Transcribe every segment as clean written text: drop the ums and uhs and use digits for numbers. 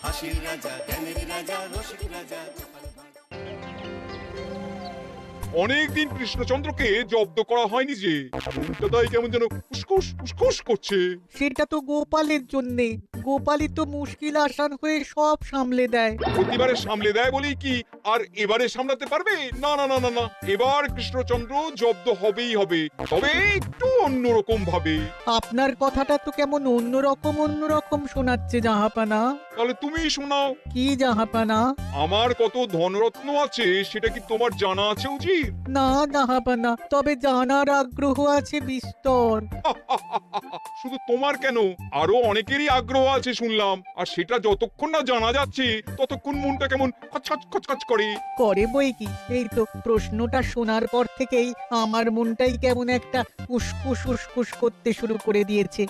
হাসির রাজা, জ্ঞানের রাজা, রসিক রাজা। অনেকদিন কৃষ্ণচন্দ্রকে জব্দ করা হয়নি যে, মনটা তাই কেমন যেন উস্কুস উস্কুস করছে। সেটা তো গোপালের জন্যে। গোপালই তো মুশকিল আসান হয়ে সব সামলে দেয়। প্রতিবারে সামলে দেয় বলেই কি আর এবারে সামলাতে পারবে? না না না না না, এবার কৃষ্ণচন্দ্র জব্দ হবেই হবে, তবে একটু অন্যরকম ভাবে। আপনার কথাটা তো কেমন অন্যরকম শোনাচ্ছে জাহাপানা। তাহলে তুমি শোনাও। কি জাহাপানা? আমার কত ধনরত্ন আছে সেটা কি তোমার জানা আছে উজির? না জাহাপানা, তবে জানার আগ্রহ আছে বিস্তর। শুধু তোমার কেন, আরো অনেকেরই আগ্রহ আছে শুনলাম, আর সেটা যতক্ষণ না জানা যাচ্ছে ততক্ষণ মনটা কেমন খচখচ খচখচ করে। করে বই কি, এই তো প্রশ্নটা শোনার পর থেকেই আমার মনটাই কেমন একটা উসকুস উসকুস করতে শুরু করে দিয়েছে।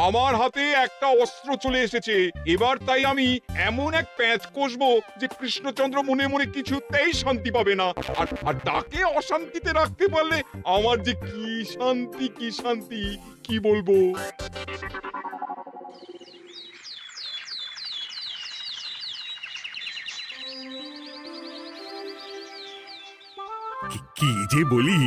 আমার হাতে একটা অস্ত্র চলে এসেছে এবার, তাই আমি এমন এক প্যাঁচ কষবো যে কৃষ্ণচন্দ্র মনে মনে কিছুতেই শান্তি পাবে না। আর তাকে অশান্তিতে রাখতে পারলে আমার যে কি শান্তি কি শান্তি, কি বলবো। কি যে বলি,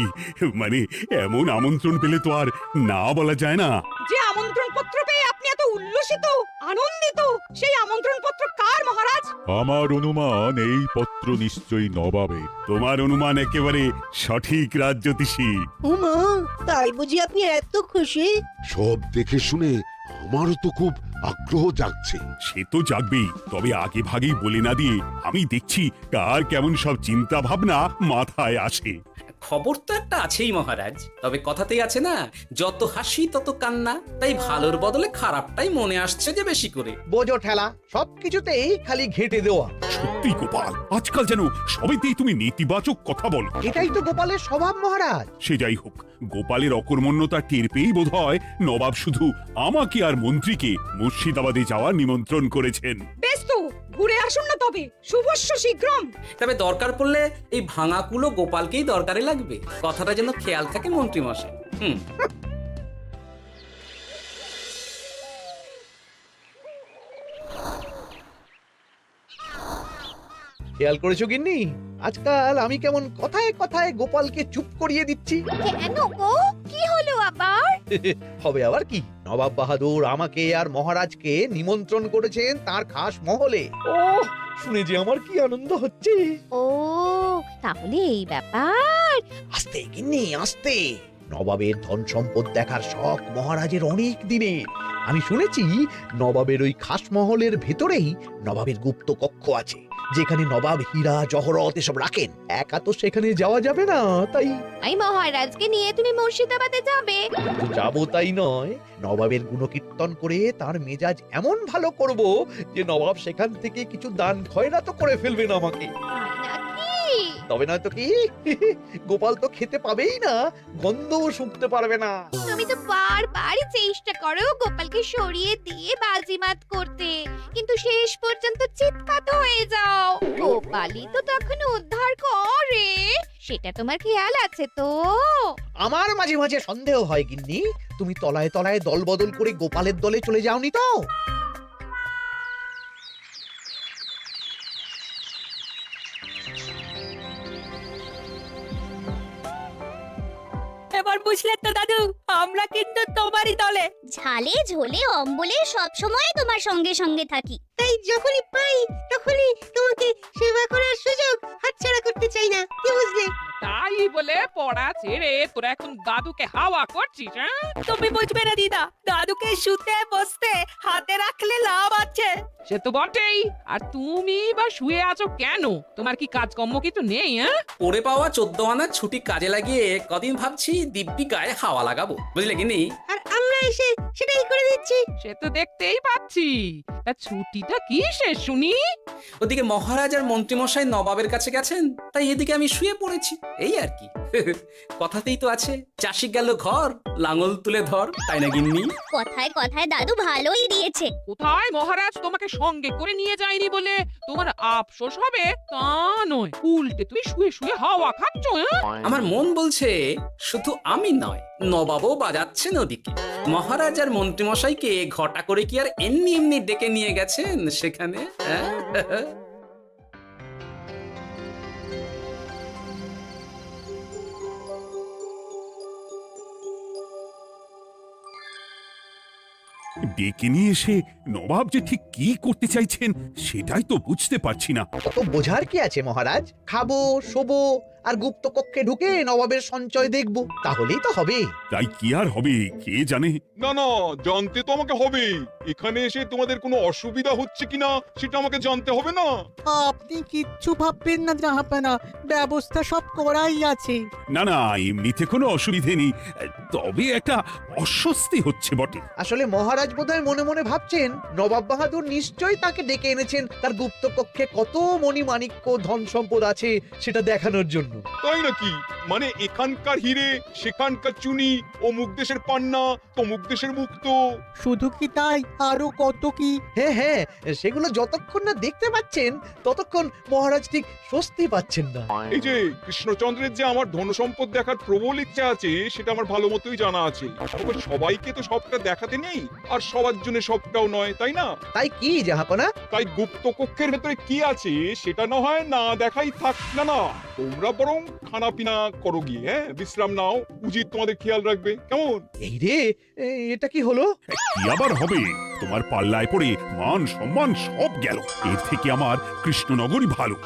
মানে এমন আমন্ত্রণ পেলে তো আর না বলা যায় না। যে আমন্ত্রণ পত্র পেয়ে আপনি এত উল্লসিত, আনন্দিত, সেই আমন্ত্রণ পত্র কার মহারাজ? আমার অনুমান এই পত্র নিশ্চয়ই নবাবের। তোমার অনুমান একেবারে সঠিক রাজ্যতীষী। উমা, তাই বুঝি আপনি এত খুশি? সব দেখে শুনে আমারও তো খুব আগ্রহ জাগছে। সে তো জাগবেই, তবে আগে ভাগেই বলে না দিয়ে আমি দেখছি কার কেমন সব চিন্তা ভাবনা মাথায় আসে। খবর তো একটা আছেই মহারাজ, তবে কথাতেই আছে না, যত হাসি তত কান্না, তাই ভালোর বদলে খারাপটাই মনে আসছে যে বেশি করে। বোঝো ঠেলা, সবকিছুতেই খালি ঘেঁটে দেওয়া। সত্যি গোপাল, আজকাল যেন সবেতেই তুমি নেতিবাচক কথা বলো। এটাই তো গোপালের স্বভাব মহারাজ। সে যাই হোক, গোপালের অকর্মণ্যতা টের পেয়েই বোধ হয় নবাব শুধু আমাকে আর মন্ত্রীকে মুর্শিদাবাদে যাওয়ার নিমন্ত্রণ করেছেন। বেশ তো, ঘুরে আসুন না তবে, শুভস্য শীঘ্রম। তবে দরকার পড়লে এই ভাঙা কুলো গোপালকেই দরকারে লাগবে, কথাটা যেন খেয়াল থাকে মন্ত্রী মশাই। খেয়াল করেছো গিন্নি, আজকাল আমি কেমন কথায় কথায় গোপালকে চুপ করিয়ে দিচ্ছি। কেন গো, কি হলো আবার? হবে আবার কি, নবাব বাহাদুর আমাকে আর মহারাজকে নিমন্ত্রণ করেছেন তার খাস মহলে। ও শুনে যে আমার কি আনন্দ হচ্ছে। ও, তাহলে এই ব্যাপার। আস্তে গিন্নি আস্তে, নবাবের ধন সম্পদ দেখার শখ মহারাজের অনেক দিনের। আমি শুনেছি নবাবের ওই খাস মহলের ভেতরেই নবাবের গুপ্ত কক্ষ আছে, যেখানে নবাব হীরা জহরত এসব রাখেন। একা তো সেখানে যাওয়া যাবে না, তাই মহারাজকে নিয়ে তুমি মুর্শিদাবাদে যাবে? শুধু যাবো তাই নয়, নবাবের গুণকীর্তন করে তার মেজাজ এমন ভালো করব যে নবাব সেখান থেকে কিছু দান খয়রাত করে ফেলবেন আমাকে। তবে নয় তো কি, গোপাল তো খেতে পাবেই না, গন্ধও শুঁকতে পারবে না। তুমি তো বারবারই চেষ্টা করো গোপালকে সরিয়ে দিয়ে বাজিমাত করতে, কিন্তু শেষ পর্যন্ত চিৎকার হয়ে যাও। গোপালই তো তখন উদ্ধার করে, সেটা তোমার খেয়াল আছে তো? আমার মাঝে মাঝে সন্দেহ হয় গিন্নি, তুমি তলায় তলায় দল বদল করে গোপালের দলে চলে যাওনি তো? এবার বুঝলে তো দাদু, আমরা কিন্তু তোমারই দলে। ঝালে ঝোলে অম্বলে সব সময় তোমার সঙ্গে সঙ্গে থাকি। তাই যখনই পাই তখনই তোমাকে সেবা করার সুযোগ হাতছাড়া করতে চাই না, কি বুঝলে? তাই বলে পড়া ছেড়ে তোরা এখন দাদুকে হাওয়া করছিস? তুমি বুঝবে না দিদা, দাদুকে শুতে বসতে হাতে রাখলে লাভ আছে। সে তো বটেই, আর তুমি বা শুয়ে আছো কেন? তোমার কি কাজকর্ম কিছু নেই? পড়ে পাওয়া 14 আনার ছুটি কাজে লাগিয়ে কদিন ভাবছি দিব্যি গায়ে হাওয়া লাগাবো, বুঝলে কিনি? আর আমরা এসে সেটাই করে দিচ্ছি। সে তো দেখতেই পাচ্ছি। তা ছুটিটা কি শেষ শুনি? ওদিকে মহারাজ আর মন্ত্রীমশাই নবাবের কাছে গেছেন, তাই এদিকে আমি শুয়ে পড়েছি, এই আর কি। কথাতেই তো আছে, চাষি গেল ঘর, লাঙল তুলে ধর, তাই না গিন্নি? কথায় কথায় দাদু ভালোই দিয়েছে। কোথায় মহারাজ তোমাকে সঙ্গে করে নিয়ে যায়নি বলে তোমার আফসোস হবে তা নয়, উল্টে তুই শুয়ে শুয়ে হাওয়া খাচ্ছ। আমার মন বলছে শুধু আমি নয়, নবাবও বাজাচ্ছেন ওদিকে। মহারাজ আর মন্ত্রীমশাইকে ঘটা করে কি আর এমনি এমনি ডেকে নিয়ে গেছেন সেখানে? ডেকে নিয়ে এসে নবাব যে ঠিক কি করতে চাইছেন সেটাই তো বুঝতে পারছি না। তো বোঝার কি আছে মহারাজ, খাবো শোবো আর গুপ্ত কক্ষে ঢুকে নবাবের সঞ্চয় দেখব, তাহলেই তো হবে। তাই কি আর হবে কে জানে। না না, জানতে তো আমাকে হবে। এখানে এসে তোমাদের কোনো অসুবিধা হচ্ছে কিনা সেটা আমাকে জানতে হবে না? আপনি কিচ্ছু ভাববেন না জাহাপানা, ব্যবস্থা সব করাই আছে। না না, এমনিতে কোনো অসুবিধে নেই, তবে একটা অস্বস্তি হচ্ছে বটে। আসলে মহারাজ বোধহয় মনে মনে ভাবছেন নবাব বাহাদুর নিশ্চয়ই তাকে ডেকে এনেছেন তার গুপ্ত কক্ষে কত মণিমাণিক্য ধন সম্পদ আছে সেটা দেখানোর জন্য। তাই নাকি? মানে এখানকার হিরে সেখানকার চুনি, অমুক দেশের পান্না তমুক দেশের মুক্ত। শুধু কি তাই, আরো কত কি। হ্যাঁ হ্যাঁ, সেগুলো যতক্ষণ না দেখতে পাচ্ছেন ততক্ষণ মহারাজ ঠিক স্বস্তি পাচ্ছেন না। এই যে কৃষ্ণচন্দ্রের যে আমার ধন সম্পদ দেখার প্রবল ইচ্ছা আছে সেটা আমার ভালো মতোই জানা আছে। তবে সবাইকে তো সবটা দেখাতে নেই, আর সবার জন্য সবটাও নয়, তাই না? তাই কি জাহাপনা? তাই গুপ্ত কক্ষের ভেতরে কি আছে সেটা না হয় না দেখাই থাক। না না, তোমরা বরং খানা পিনা করো গিয়ে, হ্যাঁ বিশ্রাম নাও। উচিত তোমাদের খেয়াল রাখবে, কেমন? এই রে, এটা কি হলো? কি আবার হবে? তোমার পাল্লায় পড়ে মান সম্মান সব গেল। এর থেকে আমার কৃষ্ণনগরই ভালো।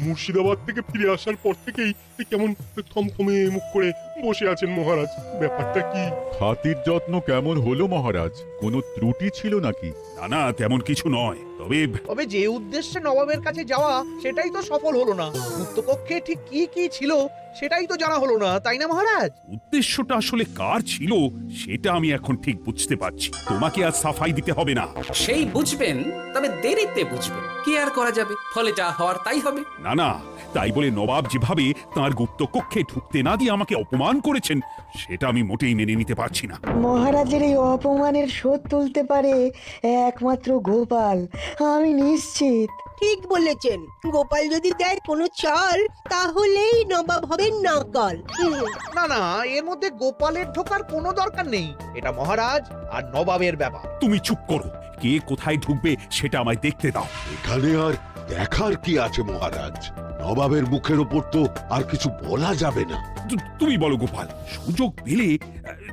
মুর্শিদাবাদ থেকে ফিরে আসার পর থেকেই কেমন থমথমে মুখ করে বসে আছেন মহারাজ। ব্যাপারটা কি? হাতির যত্ন কেমন হলো মহারাজ? কোনো ত্রুটি ছিল নাকি? না না, তেমন কিছু নয়, তবে তবে যে উদ্দেশ্যে নবাবের কাছে যাওয়া সেটাই তো সফল হলো না। গুপ্ত কক্ষে ঠিক কি কি ছিল সেটাই তো জানা হলো না, তাই না মহারাজ? উদ্দেশ্যটা আসলে কার ছিল সেটা আমি এখন ঠিক বুঝতে পারছি। তোমাকে আর সাফাই দিতে হবে না। সেই বুঝবেন, তবে দেরিতে বুঝবেন। কি আর করা যাবে, ফলে যা হওয়ার তাই হবে। না না, তাই বলে নবাব যেভাবে তার গুপ্ত কক্ষে ঢুকতে না দিয়ে আমাকে অপমান করেছেন সেটা আমি মোটেই মেনে নিতে পারছি না। মহারাজের এই অপমানের শোধ তুলতে পারে একমাত্র গোপাল, আমি নিশ্চিত। ঠিক বলেছেন, গোপাল যদি দেয় কোনো চাল তাহলেই নবাব হবেন নকল। না না, এর মধ্যে গোপালের ঢোকার কোনো দরকার নেই। এটা মহারাজ আর নবাবের ব্যাপার। তুমি চুপ করো, কে কোথায় ঢুকবে সেটা আমায় দেখতে দাও। এখানে আর দেখার কি আছে মহারাজ? নবাবের মুখের ওপর তো আর কিছু বলা যাবে না। তুমি বলো গোপাল, সুযোগ পেলে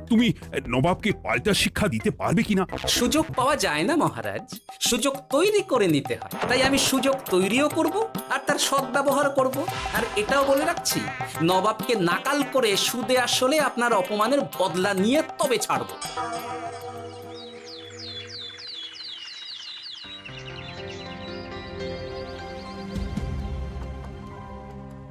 তুমি নবাবকে পাল্টা শিক্ষা দিতে পারবে কিনা? সুযোগ পাওয়া যায় না মহারাজ, সুযোগ তৈরি করে নিতে হয়। তাই আমি সুযোগ তৈরিও করব আর তার সদ্ব্যবহার করব। আর এটাও বলে রাখছি, নবাবকে নাকাল করে সুদে আসলে আপনার অপমানের বদলা নিয়ে তবে ছাড়ব।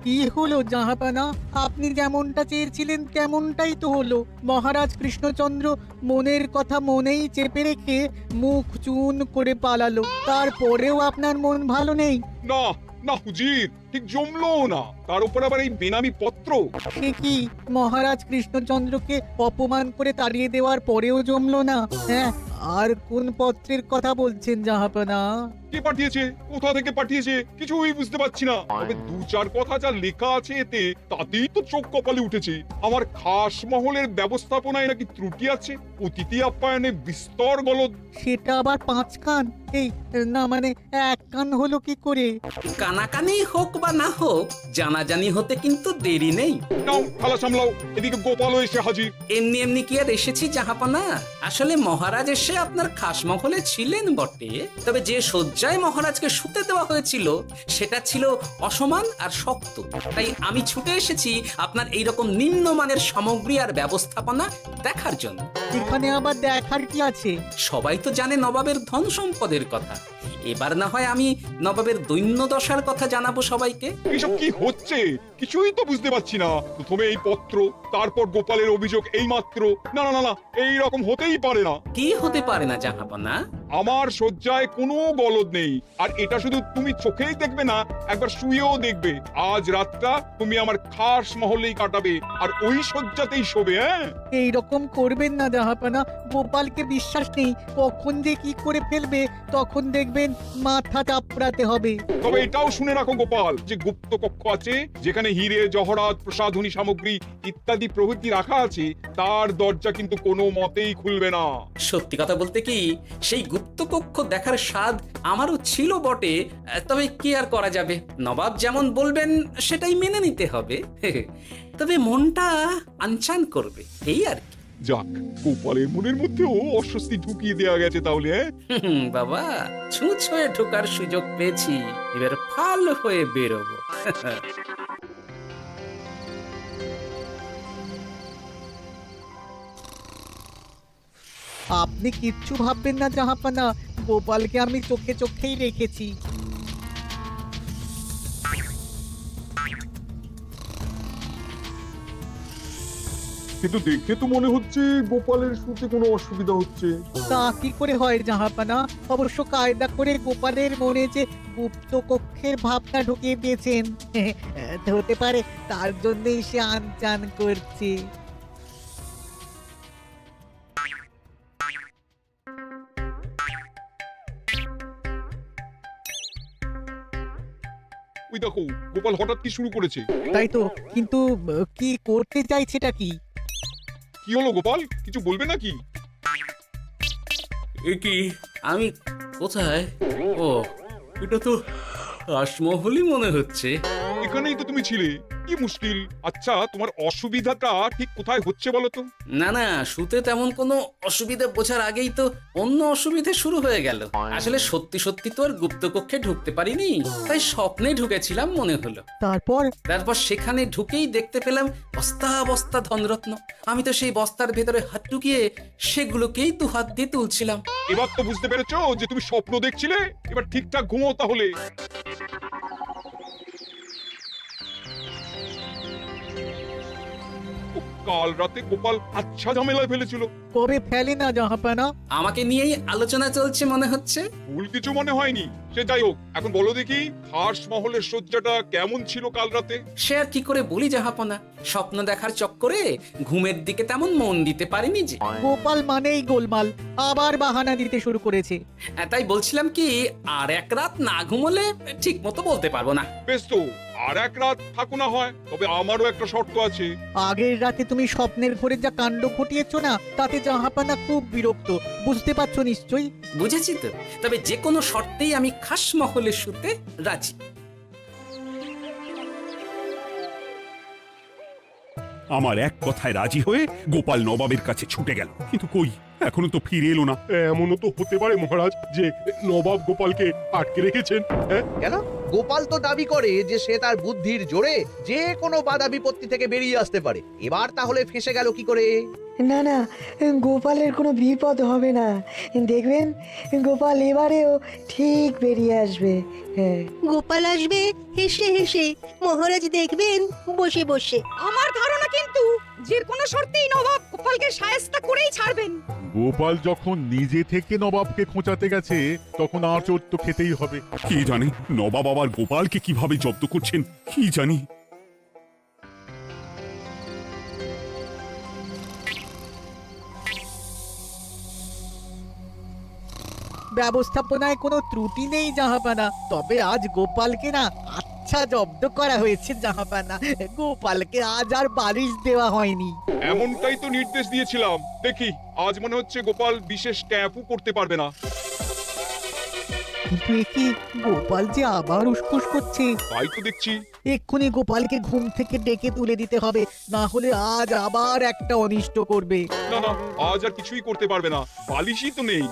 কি হলো জাহাপানা, আপনি যেমনটা চেয়েছিলেন তেমনটাই তো হলো। মহারাজ কৃষ্ণচন্দ্র মনের কথা মনেই চেপে রেখে মুখ চুন করে পালালো, তারপরেও আপনার মন ভালো নেই? না না হুজির, ঠিক জমলো না। তার উপর আবার এই বেনামি পত্র। সে কি, মহারাজ কৃষ্ণচন্দ্রকে অপমান করে তাড়িয়ে দেওয়ার পরেও জমলো না? হ্যাঁ, আর কোন পত্রের কথা বলছেন জাহাপানা? কে পাঠিয়েছে, কোথা থেকে পাঠিয়েছে কিছুই বুঝতে পারছি না। তবে দু চার কথা যা লেখা আছে এতে, তাতেই তো চোখ কপালে উঠেছে। আমার খাস মহলের ব্যবস্থাপনায় নাকি ত্রুটি আছে, অতিথি আপ্যায়নে বিস্তর গলদ। সেটা আবার 5 কান? এই না মানে 1 কান হলো কি করে? কানাকানি হোক বা না হোক, জানাজানি হতে কিন্তু দেরি নেই। নাও থালা সামলাও, এদিকে গোপালও এসে হাজির। এমনি এমনি কি আর এসেছি জাহাপানা? আসলে মহারাজ এসে আপনার খাস মহলে ছিলেন বটে, তবে যে শয্যায় মহারাজকে শুতে দেওয়া হয়েছিল সেটা ছিল অসমান আর শক্ত। তাই আমি ছুটে এসেছি আপনার এইরকম নিম্নমানের সামগ্রী আর ব্যবস্থাপনা দেখার জন্য। এখানে আবার দেখার কি আছে? সবাই তো জানে নবাবের ধন সম্পদের কথা, এবার না হয় আমি নবাবের দৈন্য দশার কথা জানাবো সবাইকে। এসব কি হচ্ছে কিছুই তো বুঝতে পারছি না। প্রথমে এই পত্র, তারপর গোপালের অভিযোগ এই মাত্র। না না না না, এই রকম হতেই পারে না। কি হতে পারে না জাহাপানা? আমার শয্যায় কোনো গলদ নেই, আর এটা শুধু তুমি চোখেই দেখবে না, একবার শুয়েও দেখবে। আজ রাতটা তুমি আমার খাস মহলেই কাটাবে, আর ওই শয্যাতেই শোবে। হ্যাঁ, এইরকম করবেন না জাহাপানা, গোপালকে বিশ্বাস নেই, কখন যে কি করে ফেলবে তখন দেখবেন মাথা চাপড়াতে হবে। তবে এটাও শুনে রাখো গোপাল, যে গুপ্ত কক্ষ আছে যেখানে হিরে জহরাত প্রসাধনী সামগ্রী ইত্যাদি প্রভৃতি রাখা আছে, তার দরজা কিন্তু কোনো মতেই খুলবে না। সত্যি কথা বলতে কি, সেই গুপ্তকক্ষ দেখার স্বাদ আমারও ছিল বটে, তবে কি আর করা যাবে, নবাব যেমন বলবেন সেটাই মেনে নিতে হবে। তবে মনটা আনচান করবে, এই আর কি। যাক, গোপালের মনের মধ্যেও অস্বস্তি ঢুকিয়ে দেওয়া গেছে তাহলে। বাবা, ছুঁচ হয়ে ঢোকার সুযোগ পেয়েছি, এবার ফাল হয়ে বেরোবো। আপনি কিচ্ছু ভাববেন না জাহাপানা, গোপালকে আমি চোখে চোখেই রেখেছি। কিন্তু দেখে তো মনে হচ্ছে গোপালের শুতে কোনো অসুবিধা হচ্ছে। তা কি করে হয় জাহাপানা? অবশ্য কায়দা করে গোপালের মনে যে গুপ্ত কক্ষের ভাবনা ঢুকিয়ে দিয়েছেন, হতে পারে তার জন্যই সে আনচান করছে। ওই দেখো, গোপাল হঠাৎ কি শুরু করেছে। তাই তো, কিন্তু কি করতে চাইছেটা কি? কি হলো গোপাল, কিছু বলবে নাকি? কি আমি কোথায়? ও, এটা তো রাসমহলই মনে হচ্ছে। এখানেই তো তুমি ছিলে, কি মুশকিল। আচ্ছা, তোমার অসুবিধাটা ঠিক কোথায় হচ্ছে বলো তো? না না, শুতে তেমন কোনো অসুবিধা বোঝার আগেই তো অন্য অসুবিধা শুরু হয়ে গেল। আসলে সত্যি সত্যি তো আর গুপ্তকক্ষে ঢুকতে পারিনি, তাই স্বপ্নে ঢুকেছিলাম মনে হলো। তারপর সেখানে ঢুকেই দেখতে পেলাম বস্তা বস্তা ধনরত্ন। আমি তো সেই বস্তার ভেতরে হাত ঢুকিয়ে সেগুলোকেই দু হাত দিয়ে তুলছিলাম। এবার তো বুঝতে পেরেছো যে তুমি স্বপ্ন দেখছিলে। এবার ঠিকঠাক ঘুমো তাহলে। কাল রাতে গোপাল আচ্ছা ঝামেলায় ফেলেছিল। কবে ফেলে না জাহাপানা? আমাকে নিয়েই আলোচনা চলছে মনে হচ্ছে। ভুল কিছু মনে হয়নি। সে যাই হোক, এখন বলো দেখি, খাস মহলের শয্যাটা কেমন ছিল কাল রাতে? সে আর কি করে বলি জাহাপনা, স্বপ্ন দেখার চক্করে ঘুমের দিকে তেমন মন দিতে পারিনি যে। গোপাল মানেই গোলমাল, আবার বাহানা দিতে শুরু করেছে। তাই বলছিলাম কি, আর এক রাত না ঘুমোলে ঠিক মতো বলতে পারবো না। বেশ তো, আর এক রাত থাকো না হয়, তবে আমারও একটা শর্ত আছে। আগের রাতে তুমি স্বপ্নের ঘরে যা কাণ্ড ঘটিয়েছো না, তাতে জাহাপানা খুব বিরক্ত, বুঝতে পারছো নিশ্চয়ই? বুঝেছি তো, তবে যে কোনো শর্তেই আমি খাস মহলে শুতে রাজি। আমার এক কথায় রাজি হয়ে গোপাল নবাবের কাছে ছুটে গেল, কিন্তু কই, এখনো তো ফিরে এলো না। এমনও তো হতে পারে মহারাজ যে নবাব গোপালকে আটকে রেখেছেন। কেন? গোপাল তো দাবি করে যে সে তার বুদ্ধির জোরে যে কোনো বাধা বিপত্তি থেকে বেরিয়ে আসতে পারে। এবার তাহলে ফেঁসে গেল কি করে? না না, গোপালের কোনো বিপদ হবে না, দেখবেন গোপাল এবারেও ঠিক বেরিয়ে আসবে। হ্যাঁ, গোপাল আসবে হেসে হেসে, মহারাজ দেখবেন বসে বসে। আমার ধারণা কিন্তু যে কোনো শর্তেই নবাব গোপালকে শায়েস্তা করেই ছাড়বেন। গোপাল যখন নিজে থেকে নবাবকে খোঁচাতে গেছে, তখন আঁচড় তো খেতেই হবে। কি জানি নবাব আবার গোপালকে কিভাবে জব্দ করছেন, কি জানি। ব্যবস্থাপনায় কোনো ত্রুটি নেই জাহাপানা, তবে আজ গোপালকে না আচ্ছা জব্দ করা হয়েছে জাহাপানা। গোপালকে আজ আর বালিশ দেওয়া হয়নি। এমনটাই তো নির্দেশ দিয়েছিলাম। দেখি, আজ মনে হচ্ছে গোপাল বিশেষ ট্যাপও করতে পারবে না। কিন্তু একি, গোপাল যে আবার উসখুস করছে। তাই তো দেখছি। এক্ষুনি গোপালকে ঘুম থেকে ডেকে তুলে দিতে হবে, না হলে আজ আবার একটা অনিষ্ট করবে। না না, আজ আর কিছুই করতে পারবে না, বালিশই তো নেই।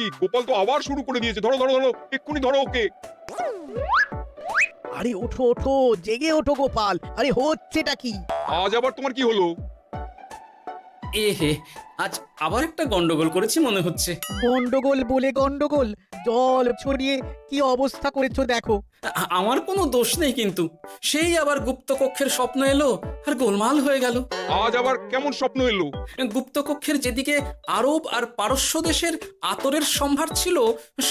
কি, গোপাল তো আবার শুরু করে দিয়েছে। ধরো ধরো ধরো, এক্ষুনি ধরো ওকে। আরে ওঠো ওঠো, জেগে ওঠো গোপাল। আরে হচ্ছেটা কি? আজ আবার তোমার কি হলো? এ হে, আজ আবার একটা গন্ডগোল করেছি মনে হচ্ছে। গন্ডগোল বলে গন্ডগোল, জল ছড়িয়ে কি অবস্থা করেছো দেখো। আমার কোনো দোষ নেই, কিন্তু সেই আবার গুপ্তকক্ষের স্বপ্ন এলো আর গোলমাল হয়ে গেল। আজ আবার কেমন স্বপ্ন এলো? গুপ্তকক্ষের যেদিকে আরব আর পারস্য দেশের আতরের সম্ভার ছিল,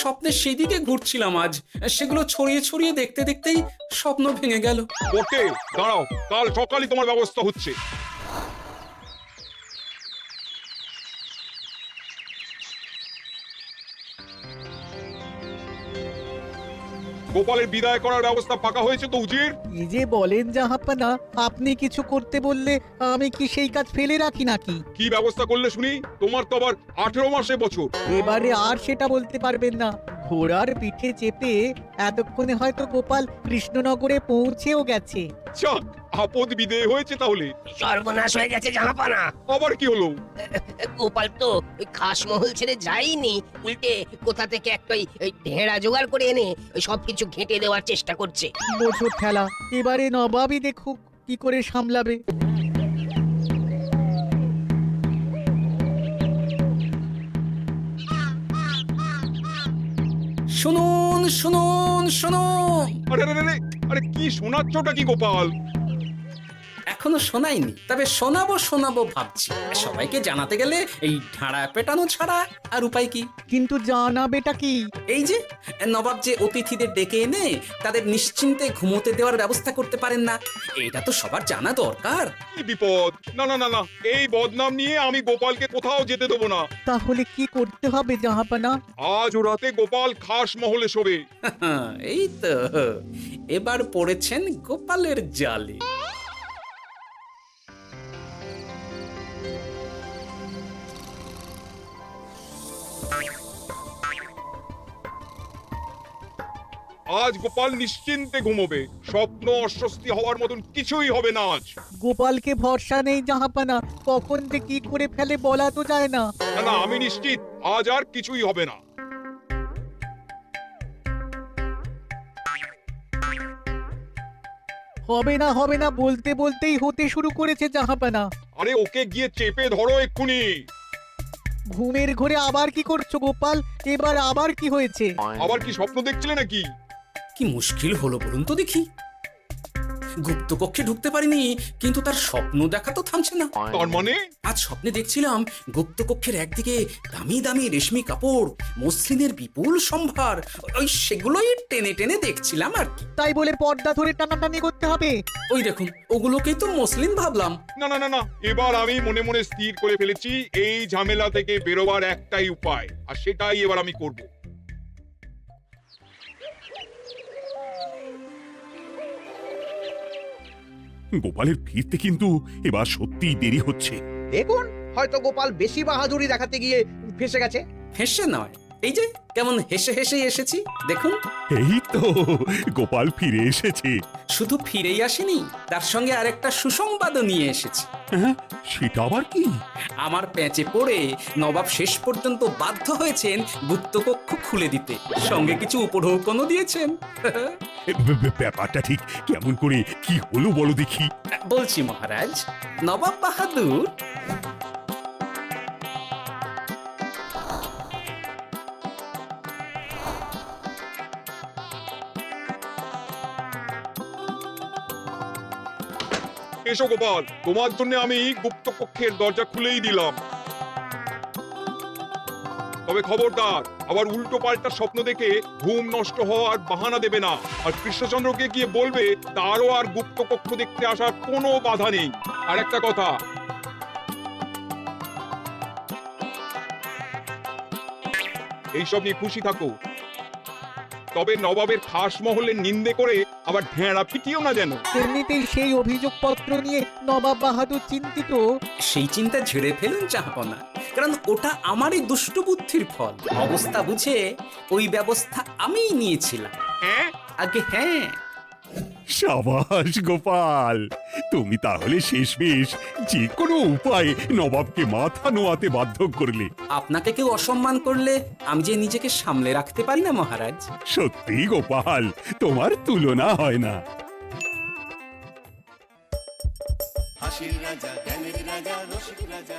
স্বপ্নে সেই দিকে ঘুরছিলাম আজ। সেগুলো ছড়িয়ে ছড়িয়ে দেখতে দেখতেই স্বপ্ন ভেঙে গেল। ওকে, দাঁড়াও, কাল সকালে তোমার ব্যবস্থা হচ্ছে। গোপালের বিদায় করার ব্যবস্থা পাকা হয়েছে তো উজির? কি যে বলেন জাহাপানা, আপনি কিছু করতে বললে আমি কি সেই কাজ ফেলে রাখি নাকি? কি ব্যবস্থা করলে শুনি? তোমার তো আবার 18 মাসে বছর। এবারে আর সেটা বলতে পারবেন না। ঘোড়ার পিঠে চেপে এতক্ষণে হয়তো গোপাল কৃষ্ণনগরে পৌঁছেও গেছে। যাক, আপদ বিদেয় হয়েছে তাহলে। সর্বনাশ হয়ে গেছে জাহাপানা। আবার কি হলো? গোপাল তো ওই খাসমহল ছেড়ে যায়নি, উল্টে কোথা থেকে একটা ওই ঢেড়া জোগাড় করে এনে ওই সবকিছু ঘেঁটে দেওয়ার চেষ্টা করছে। বোঝো ঠেলা, এবারে নবাবই দেখুক কি করে সামলাবে। শুনুন শুনুন শুনুন। আরে আরে আরে, আরে কি শোনাচ্ছটা কি গোপাল? এখনো শোনাইনি, তবে শোনাবো শোনাবো ভাবছি। সবাইকে জানাতে গেলে এই ঢাড়া পেটানো ছাড়া আর উপায় কি? কিন্তু জানাবেটা কি? এই যে নবাব যে অতিথিদের ডেকে এনে তাদের নিশ্চিন্তে ঘুমোতে দেওয়ার ব্যবস্থা করতে পারেন না, এটা তো সবার জানা দরকার। কি বিপদ! না না না না, এই বদনাম নিয়ে আমি গোপালকে কোথাও যেতে দেবো না। তাহলে কি করতে হবে জাহাপানা? আজ ও রাতে গোপাল খাস মহলে শোবে। এই তো এবার পড়েছেন গোপালের জালে। আজ গোপাল নিশ্চিন্তে ঘুমোবে। স্বপ্ন অস্বস্তি হওয়ার মতন কিছুই হবে না আজ। গোপালকে ভরসা নেই জাহাপানা, কখন যে কি করে ফেলে বলা তো যায় না। না না, আমি নিশ্চিত আজ আর কিছুই হবে না। হবে না বলতে বলতেই হতে শুরু করেছে জাহাপানা। আরে ওকে গিয়ে চেপে ধরো এক্ষুনি। ঘুমের ঘরে আবার কি করছো গোপাল? এবার আবার কি হয়েছে? আবার কি স্বপ্ন দেখছিলে নাকি? কি মুশকিল হলো বলুন তো দেখি। গুপ্তকক্ষে ঢুকতে পারিনি, কিন্তু তার স্বপ্ন দেখা তো থামছে না। তার মানে? আজ স্বপ্নে দেখছিলাম গুপ্তকক্ষের একদিকে দামি দামি রেশমি কাপড়, মসলিনের বিপুল সম্ভার, ওই সেগুলোই টেনে টেনে দেখছিলাম আর কি। তাই বলে পর্দা ধরে টানাটানি করতে হবে? ওই দেখুন, ওগুলোকেই তো মসলিন ভাবলাম। না না না না, এবার আমি মনে মনে স্থির করে ফেলেছি এই ঝামেলা থেকে বেরোবার একটাই উপায়, আর সেটাই এবার আমি করব। গোপালের ফিরতে কিন্তু এবার সত্যিই দেরি হচ্ছে। দেখুন, হয়তো গোপাল বেশি বাহাদুরি দেখাতে গিয়ে ফেসে গেছে। হেসে নয়, এই যে কেমন হেসে হেসেই এসেছি দেখুন। এই তো গোপাল ফিরে এসেছে। শুধু ফিরেই আসেনি, তার সঙ্গে আরেকটা সুসংবাদও নিয়ে এসেছি। হ্যাঁ, সেটা আবার কি? আমার প্যাঁচে পড়ে নবাব শেষ পর্যন্ত বাধ্য হয়েছেন গুপ্তকক্ষ খুলে দিতে, সঙ্গে কিছু উপঢৌকনও দিয়েছেন। ব্যাপারটা ঠিক কেমন করে কি হলো বলো দেখি। বলছি মহারাজ, নবাব বাহাদুর এসো গোপাল, তোমার জন্য আমি গুপ্তকক্ষের দরজা খুলেই দিলাম। তবে খবরদার, আবার উল্টো পাল্টা স্বপ্ন দেখে ঘুম নষ্ট হওয়ার বাহানা দেবে না। আর কৃষ্ণচন্দ্রকে গিয়ে বলবে তারও আর গুপ্তকক্ষ দেখতে আসার কোনো বাধা নেই। আর একটা কথা, এইসব নিয়ে খুশি থাকো, তবে নবাবের খাস মহলের নিন্দে করে আবার ঢেঁড়া পিটিও না যেন। এমনিতেই সেই অভিযোগপত্র নিয়ে নবাব বাহাদুর চিন্তিত। সেই চিন্তা ঝেড়ে ফেলুন চাহপনা, কারণ ওটা আমারই দুষ্ট বুদ্ধির ফল। অবস্থা বুঝে ওই ব্যবস্থা আমিই নিয়েছিলাম। হ্যাঁ আগে হ্যাঁ। সাবাস গোপাল, তুমি তাহলে শেষমেশ যে কোনো উপায়ে নবাবকে মাথা নোয়াতে বাধ্য করলে। আপনাকে কেউ অসম্মান করলে আমি যে নিজেকে সামলে রাখতে পারি না মহারাজ। সত্যি গোপাল, তোমার তুলনা হয় না। হাসির রাজা, জ্ঞানের রাজা, রসিক রাজা।